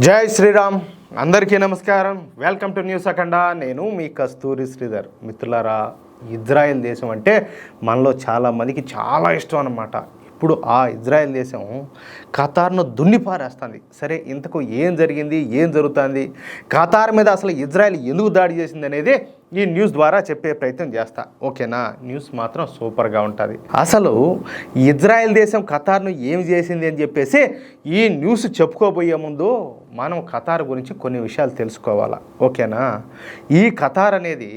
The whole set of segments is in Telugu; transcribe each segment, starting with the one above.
జై శ్రీరామ్. అందరికీ నమస్కారం. వెల్కమ్ టు న్యూస్ అఖండ. నేను మీ కస్తూరి శ్రీధర్. మిత్రులారా, ఇజ్రాయెల్ దేశం అంటే మనలో చాలామందికి చాలా ఇష్టం అన్నమాట. ఇప్పుడు ఆ ఇజ్రాయెల్ దేశం ఖతార్ను దున్నిపారేస్తుంది. సరే, ఇంతకు ఏం జరిగింది, ఏం జరుగుతుంది, ఖతార్ మీద అసలు ఇజ్రాయెల్ ఎందుకు దాడి చేసింది అనేది ఈ న్యూస్ ద్వారా చెప్పే ప్రయత్నం చేస్తా. ఓకేనా? న్యూస్ మాత్రం సూపర్గా ఉంటుంది. అసలు ఇజ్రాయెల్ దేశం ఖతార్ను ఏం చేసింది అని చెప్పేసి ఈ న్యూస్ చెప్పుకోబోయే ముందు మనం ఖతార్ గురించి కొన్ని విషయాలు తెలుసుకోవాలా. ఓకేనా? ఈ ఖతార్ అనేది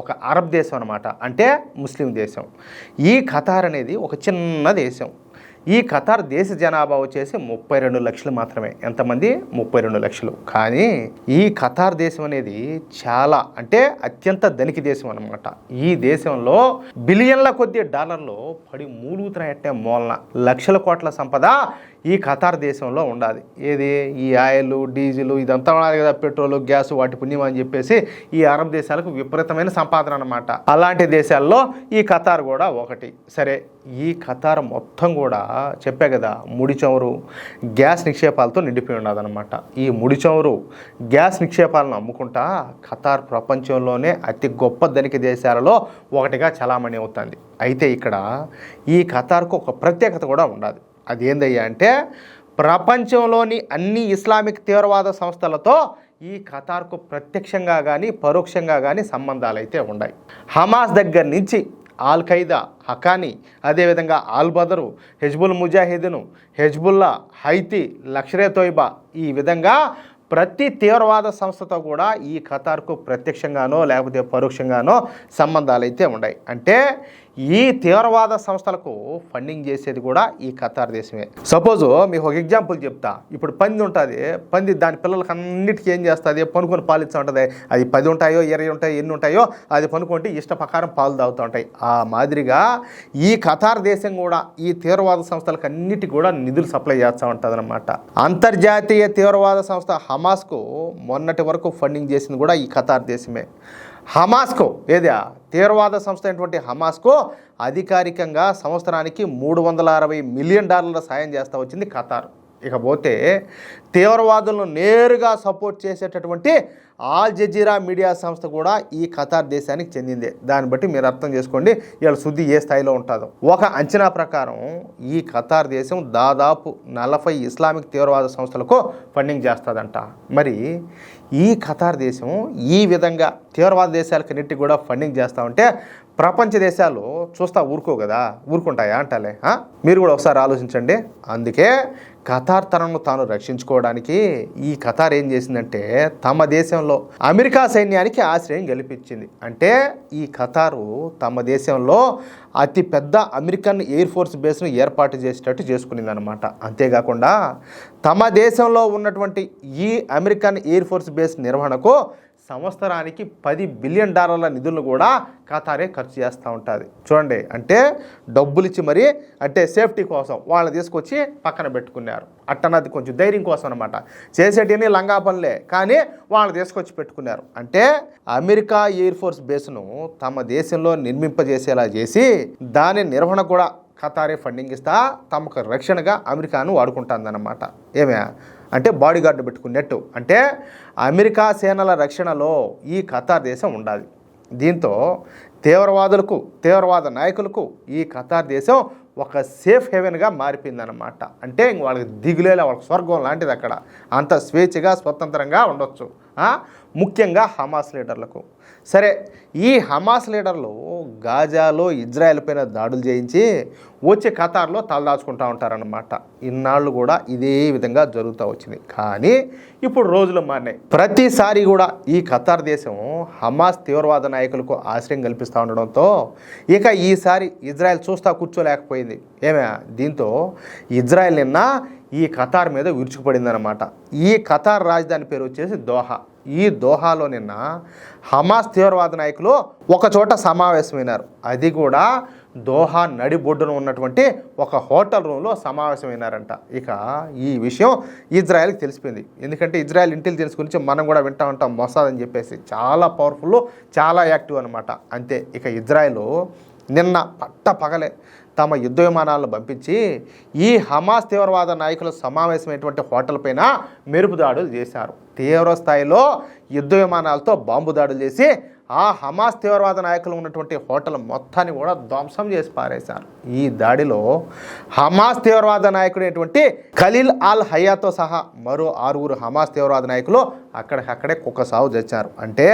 ఒక అరబ్ దేశం అన్నమాట, అంటే ముస్లిం దేశం. ఈ ఖతార్ అనేది ఒక చిన్న దేశం. ఈ ఖతార్ దేశ జనాభా వచ్చేసి 32 లక్షలు మాత్రమే. ఎంతమంది? 32 లక్షలు. కానీ ఈ ఖతార్ దేశం అనేది చాలా అంటే అత్యంత ధనిక దేశం అన్నమాట. ఈ దేశంలో బిలియన్ల కొద్ది డాలర్లు పడి మూలుగుతున్నాయట్టే మూలన. లక్షల కోట్ల సంపద ఈ ఖతార్ దేశంలో ఉండాలి. ఏది? ఈ ఆయిల్, డీజిల్ ఇదంతా ఉండాలి కదా, పెట్రోల్, గ్యాస్, వాటి పుణ్యం అని చెప్పేసి ఈ అరబ్ దేశాలకు విపరీతమైన సంపాదన అన్నమాట. అలాంటి దేశాల్లో ఈ ఖతార్ కూడా ఒకటి. సరే, ఈ ఖతార్ మొత్తం కూడా చెప్పే కదా, ముడి చమురు, గ్యాస్ నిక్షేపాలతో నిండిపోయి ఉన్నదన్నమాట. ఈ ముడి చమురు, గ్యాస్ నిక్షేపాలను అమ్ముకుంటా ఖతార్ ప్రపంచంలోనే అతి గొప్ప ధనిక దేశాలలో ఒకటిగా చలామణి అవుతుంది. అయితే ఇక్కడ ఈ ఖతార్కు ఒక ప్రత్యేకత కూడా ఉండాలి. అది ఏందయ్యా అంటే, ప్రపంచంలోని అన్ని ఇస్లామిక్ తీవ్రవాద సంస్థలతో ఈ ఖతార్కు ప్రత్యక్షంగా కానీ పరోక్షంగా కానీ సంబంధాలు అయితే ఉన్నాయి. హమాస్ దగ్గర నుంచి ఆల్ ఖైదా, హకానీ, అదేవిధంగా ఆల్ బదరు, హెజ్బుల్ ముజాహిదీన్, హెజ్బుల్లా, హైతీ, లష్కరే తోయిబా, ఈ విధంగా ప్రతి తీవ్రవాద సంస్థతో కూడా ఈ ఖతార్కు ప్రత్యక్షంగానో లేకపోతే పరోక్షంగానో సంబంధాలు అయితే ఉన్నాయి. అంటే ఈ తీవ్రవాద సంస్థలకు ఫండింగ్ చేసేది కూడా ఈ ఖతార్ దేశమే. సపోజు మీకు ఒక ఎగ్జాంపుల్ చెప్తా. ఇప్పుడు పంది ఉంటుంది. పంది దాని పిల్లలకి అన్నిటికీ ఏం చేస్తుంది? పనుకొని పాలిస్తూ ఉంటుంది. అది 10 ఉంటాయో 20 ఉంటాయో ఎన్ని ఉంటాయో అది పనుకుంటే ఇష్ట ప్రకారం పాలు తాగుతూ ఉంటాయి. ఆ మాదిరిగా ఈ ఖతార్ దేశం కూడా ఈ తీవ్రవాద సంస్థలకు అన్నిటికీ కూడా నిధులు సప్లై చేస్తూ ఉంటుంది అన్నమాట. అంతర్జాతీయ తీవ్రవాద సంస్థ హమాస్కు మొన్నటి వరకు ఫండింగ్ చేసింది కూడా ఈ ఖతార్ దేశమే. హమాస్కు, ఏదా తీవ్రవాద సంస్థ అయినటువంటి హమాస్కు అధికారికంగా సంవత్సరానికి $360 మిలియన్ సాయం చేస్తూ వచ్చింది ఖతార్. ఇకపోతే తీవ్రవాదులను నేరుగా సపోర్ట్ చేసేటటువంటి ఆల్ జజీరా మీడియా సంస్థ కూడా ఈ ఖతార్ దేశానికి చెందిందే. దాన్ని బట్టి మీరు అర్థం చేసుకోండి వీళ్ళ శుద్ధి ఏ స్థాయిలో ఉంటుందో. ఒక అంచనా ప్రకారం ఈ ఖతార్ దేశం దాదాపు 40 ఇస్లామిక్ తీవ్రవాద సంస్థలకు ఫండింగ్ చేస్తుందంట. మరి ఈ ఖతార్ దేశం ఈ విధంగా తీవ్రవాద దేశాలకు అన్నిటికీ కూడా ఫండింగ్ చేస్తూ ఉంటే ప్రపంచ దేశాలు చూస్తా ఊరుకుంటాయా అంటాలే? మీరు కూడా ఒకసారి ఆలోచించండి. అందుకే ఖతార్ తనను తాను రక్షించుకోవడానికి ఈ ఖతార్ ఏం చేసిందంటే తమ దేశంలో అమెరికా సైన్యానికి ఆశ్రయం కల్పించింది. అంటే ఈ ఖతారు తమ దేశంలో అతి పెద్ద అమెరికన్ ఎయిర్ ఫోర్స్ బేస్ను ఏర్పాటు చేసేటట్టు చేసుకునింది అనమాట. అంతేకాకుండా తమ దేశంలో ఉన్నటువంటి ఈ అమెరికన్ ఎయిర్ ఫోర్స్ బేస్ నిర్వహణకు సంవత్సరానికి $10 బిలియన్ నిధులను కూడా ఖతారే ఖర్చు చేస్తూ ఉంటుంది. చూడండి, అంటే డబ్బులు ఇచ్చి మరి అంటే సేఫ్టీ కోసం వాళ్ళని తీసుకొచ్చి పక్కన పెట్టుకున్నారు. అట్టనది కొంచెం ధైర్యం కోసం అనమాట. చేసేటిని లంగా పనులే, కానీ వాళ్ళని తీసుకొచ్చి పెట్టుకున్నారు. అంటే అమెరికా ఎయిర్ ఫోర్స్ బేస్ను తమ దేశంలో నిర్మింపజేసేలా చేసి దాని నిర్వహణ కూడా ఖతారే ఫండింగ్ ఇస్తా తమకు రక్షణగా అమెరికాను వాడుకుంటుందన్నమాట. ఏమే అంటే బాడీ గార్డు పెట్టుకున్నట్టు. అంటే అమెరికా సేనల రక్షణలో ఈ ఖతార్ దేశం ఉండాలి. దీంతో తీవ్రవాద నాయకులకు ఈ ఖతార్ దేశం ఒక సేఫ్ హెవెన్గా మారిపోయిందన్నమాట. అంటే వాళ్ళకి దిగులేలా, వాళ్ళకి స్వర్గం లాంటిది. అక్కడ అంత స్వేచ్ఛగా స్వతంత్రంగా ఉండొచ్చు. ముఖ్యంగా హమాస్ లీడర్లకు. సరే, ఈ హమాస్ లీడర్లు గాజాలో ఇజ్రాయెల్ పైన దాడులు చేయించి వచ్చి ఖతార్లో తలదాచుకుంటూ ఉంటారన్నమాట. ఇన్నాళ్ళు కూడా ఇదే విధంగా జరుగుతూ వచ్చింది. కానీ ఇప్పుడు రోజులు మారినాయి. ప్రతిసారి కూడా ఈ ఖతార్ దేశం హమాస్ తీవ్రవాద నాయకులకు ఆశ్రయం కల్పిస్తూ ఉండడంతో ఇక ఈసారి ఇజ్రాయెల్ చూస్తా కూర్చోలేకపోయింది. దీంతో ఇజ్రాయెల్ నిన్న ఈ ఖతార్ మీద విరుచుకుపడిందనమాట. ఈ ఖతార్ రాజధాని పేరు వచ్చేసి దోహా. ఈ దోహాలో నిన్న హమాస్ తీవ్రవాద నాయకులు ఒక చోట సమావేశమైనారు. అది కూడా దోహా నడిబొడ్డున ఉన్నటువంటి ఒక హోటల్ రూమ్లో సమావేశమైనారంట. ఇక ఈ విషయం ఇజ్రాయెల్కి తెలిసిపోయింది. ఎందుకంటే ఇజ్రాయెల్ ఇంటెలిజెన్స్ గురించి మనం కూడా వింటూ ఉంటాం, మొసాద్ అని చెప్పేసి. చాలా పవర్ఫుల్, చాలా యాక్టివ్ అనమాట. అంతే, ఇక ఇజ్రాయెల్ నిన్న పగలే తమ యుద్ధ విమానాలను పంపించి ఈ హమాస్ తీవ్రవాద నాయకుల సమావేశమైనటువంటి హోటల్ పైన మెరుపు దాడులు చేశారు. తీవ్ర స్థాయిలో యుద్ధ విమానాలతో బాంబు దాడులు చేసి ఆ హమాస్ తీవ్రవాద నాయకులు ఉన్నటువంటి హోటల్ మొత్తాన్ని కూడా ధ్వంసం చేసి పారేశారు. ఈ దాడిలో హమాస్ తీవ్రవాద నాయకుడైనటువంటి ఖలీల్ అల్ హయాతో సహా మరో 6 హమాస్ తీవ్రవాద నాయకులు అక్కడే కుక్క సాగు చచ్చారు. అంటే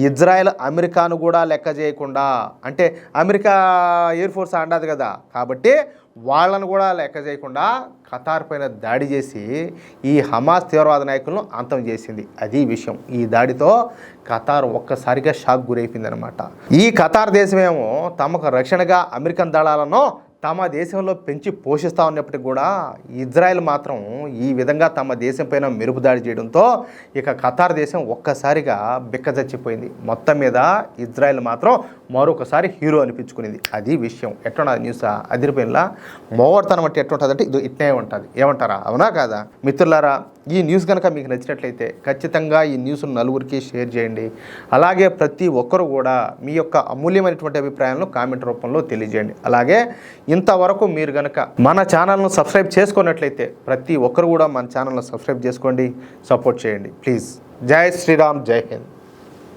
ఇజ్రాయెల్ అమెరికాను కూడా లెక్క చేయకుండా, అంటే అమెరికా ఎయిర్ ఫోర్స్ అండదు కదా, కాబట్టి వాళ్ళను కూడా లెక్క చేయకుండా ఖతార్ పైన దాడి చేసి ఈ హమాస్ తీవ్రవాద నాయకులను అంతం చేసింది. అది విషయం. ఈ దాడితో ఖతార్ ఒక్కసారిగా షాక్ గురైపోయింది అనమాట. ఈ ఖతార్ దేశమేమో తమకు రక్షణగా అమెరికన్ దళాలను తమ దేశంలో పెంచి పోషిస్తూ ఉన్నప్పటికీ కూడా ఇజ్రాయెల్ మాత్రం ఈ విధంగా తమ దేశం పైన మెరుపు దాడి చేయడంతో ఇక ఖతార్ దేశం ఒక్కసారిగా బిక్కజచ్చిపోయింది. మొత్తం మీద ఇజ్రాయెల్ మాత్రం మరొకసారి హీరో అనిపించుకునేది. అది విషయం. ఎట్లున్నది న్యూస్ అదిరిపోయినలా మోవర్తనం అంటే ఎట్లుంటుందంటే ఇది ఇట్నే ఉంటుంది. ఏమంటారా? అవునా కాదా? మిత్రులారా, ఈ న్యూస్ కనుక మీకు నచ్చినట్లయితే ఖచ్చితంగా ఈ న్యూస్ను నలుగురికి షేర్ చేయండి. అలాగే ప్రతి ఒక్కరు కూడా మీ యొక్క అమూల్యమైనటువంటి అభిప్రాయాలను కామెంట్ రూపంలో తెలియజేయండి. అలాగే ఇంతవరకు మీరు కనుక మన ఛానల్ను సబ్స్క్రైబ్ చేసుకున్నట్లయితే ప్రతి ఒక్కరు కూడా మన ఛానల్ను సబ్స్క్రైబ్ చేసుకోండి, సపోర్ట్ చేయండి ప్లీజ్. జై శ్రీరామ్, జై హింద్.